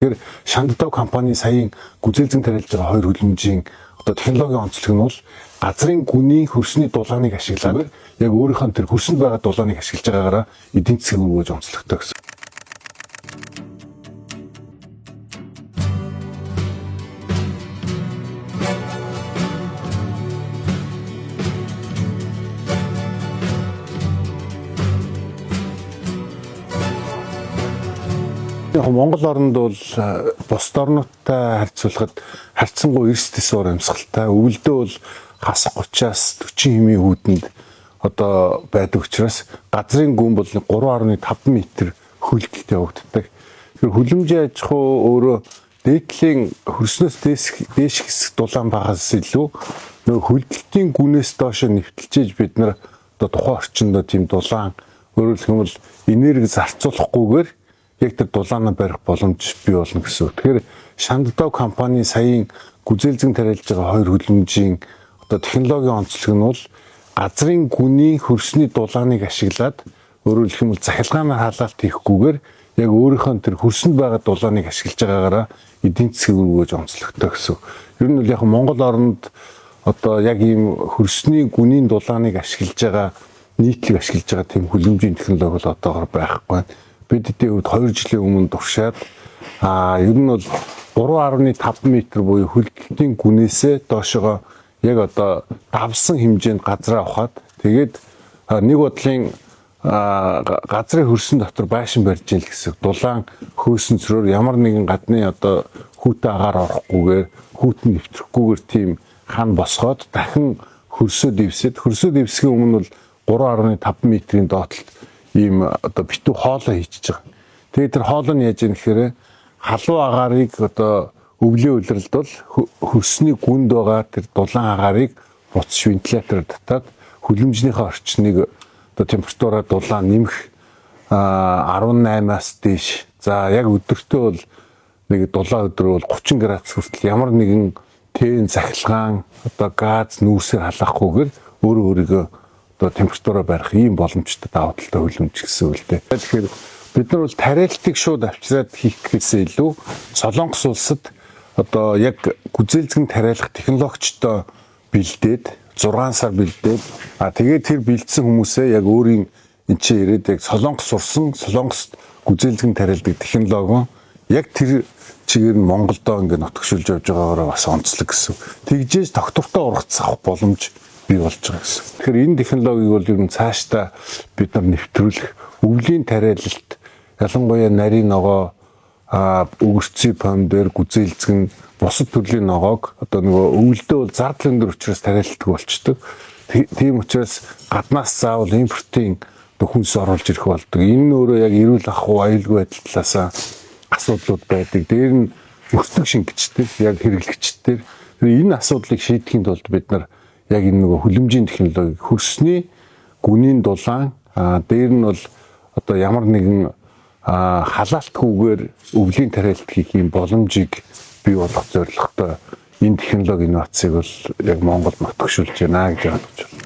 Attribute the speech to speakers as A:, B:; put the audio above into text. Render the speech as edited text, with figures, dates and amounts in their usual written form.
A: Тэгэхээр Шандтав компани саяын гүзээлзэн тариалж байгаа хоёр хөлбөмбөгийн одоо технологийн онцлог нь бол газрын гүний хөрсний дулааныг ашиглаад яг өөрийнхөө тэр хөрсөнд байгаа дулааныг ашиглаж байгаагаараа эдийн засгийг өргөж онцлогтой гэсэн. Монгол оронд бол бусад орнуудтай харьцуулахад харьцангуй эрс дэсвэр амьсгалтай. Өвөлдөө бол хас 30-аас 40 хэмийн хүйтэнд одоо байдаг учраас газрын гүн бол 3.5 м хөлгөлт явагддаг. Тэгэхээр хөлөмжийн аж ахуй өөрөө дээдлийн хөрснөөс дээш хэсэг дулаан багаас илүү нөгөө хөлгөлтийн гүнээс доош нэвтэлжээж бид нар одоо тухайн орчиндөө тийм дулаан өөрөөр хэлбэл энерги зарцуулахгүйгээр яг тэр дулаанаа барих боломж бий болно гэсэн. Тэгэхээр Шандтав компани саяын гүзээлзэн тариалж байгаа хоёр хөлбөмбөгийн одоо технологийн онцлог нь бол газрын гүний хөрсний дулааныг ашиглаад өөрөөр хэлбэл захилгаанаар халаалт хийхгүйгээр яг өөрийнхөө тэр хөрсөнд байгаа дулааныг ашиглаж байгаагаараа эдийн засгийг өргөж онцлогтой гэсэн. Ер нь бол яг Монгол оронд одоо яг ийм хөрсний гүний дулааныг ашиглаж байгаа нийтлэг ашиглаж байгаа тийм хөлбөмбөгийн технологи бол одоогоор байхгүй. Бид эдийн хувьд 2 жилийн өмнө туршаад ер нь бол 3.5 м буюу хөлгөлтийн гүнээсээ доошогоо яг одоо давсан хэмжээнд газраа ухаад тэгээд нэг бодлын газрын хөрсөн дотор байшин барьж ийн гэсэн. Дулаан хөөсөн цөрөөр ямар нэгэн гадны одоо хүүтэн агаар орохгүйгээр хүүтэн нэвтрэхгүйгээр тийм хан босгоод дахин хөрсөө дэвсгийн өмнө бол 3.5 м-ийн доотлолт ийм одоо битүү хоолоо хийчихэж байгаа. Тэгээд тэр хоолоо нь яаж юм гэхээр халуун агаарыг одоо өвлийн улиралд бол хөрсний гүнд байгаа тэр дулаан агаарыг буцаж вентилятор татаад хөлөмжнийхээ орчныг одоо температураа дулаан нэмэх 18-аас дээш. За яг өдөртөө бол нэг дулаан өдөр бол 30 градус хүртэл ямар нэгэн тэн захилгаан одоо газ нүүрсээр халаахгүйгээр өөрийгөө одоо температураа барих ийм боломжтой даваа талтай хөлбөмбөж гэсэн үг л дээ. Тэгэхээр бид нар бол тариалтыг шууд авчираад хийх гэхээсээ илүү Солонгос улсад одоо яг гүзээлзэн тариалах технологичтой бэлдээд 6 сар бэлдээд тэгээд тэр бэлдсэн хүмүүсээ яг өөрийн энэ чинь ирээд яг Солонгос сурсан Солонгост гүзээлзэн тариалдаг технологи яг тэр чигээр нь Монголдоо ингээд нотгшүүлж явж байгаагаар бас онцлог гэсэн. Тэгжээж доктортой ургацах боломж бий болж байгаа гэсэн. Тэгэхээр энэ технологиг бол ер нь цаашдаа бид нар нэвтрүүлэх өвлийн тариалалт ялангуяа нарийн ногоо өгөрцийн помидор гүзээлзгэн бусад төрлийн ногоог одоо нөгөө өвөлдөө бол зардал өндөр учраас тариалдаг болчдөг. Тийм учраас гаднаас заавал импортын хүнс оруулж ирэх болдог. Энэ нь өөрөө яг эрүүл ахуй аюулгүй байдал талаасаа асуудлууд байдаг. Дээр нь өртөг шингэжтэй яг хэрэглэгчдэр энэ асуудлыг шийдэхийн тулд бид нар яг энэ нөгөө хөлбөмбөгийн технологи хөрсний гүнийн дулаан дээр нь бол одоо ямар нэгэн халаалтгүйгээр өвлийн тариалт хийх юм боломжийг бий болгох зорилготой энэ технологи инновацийг бол яг Монголд нотгшүүлж байна гэж бодож байна.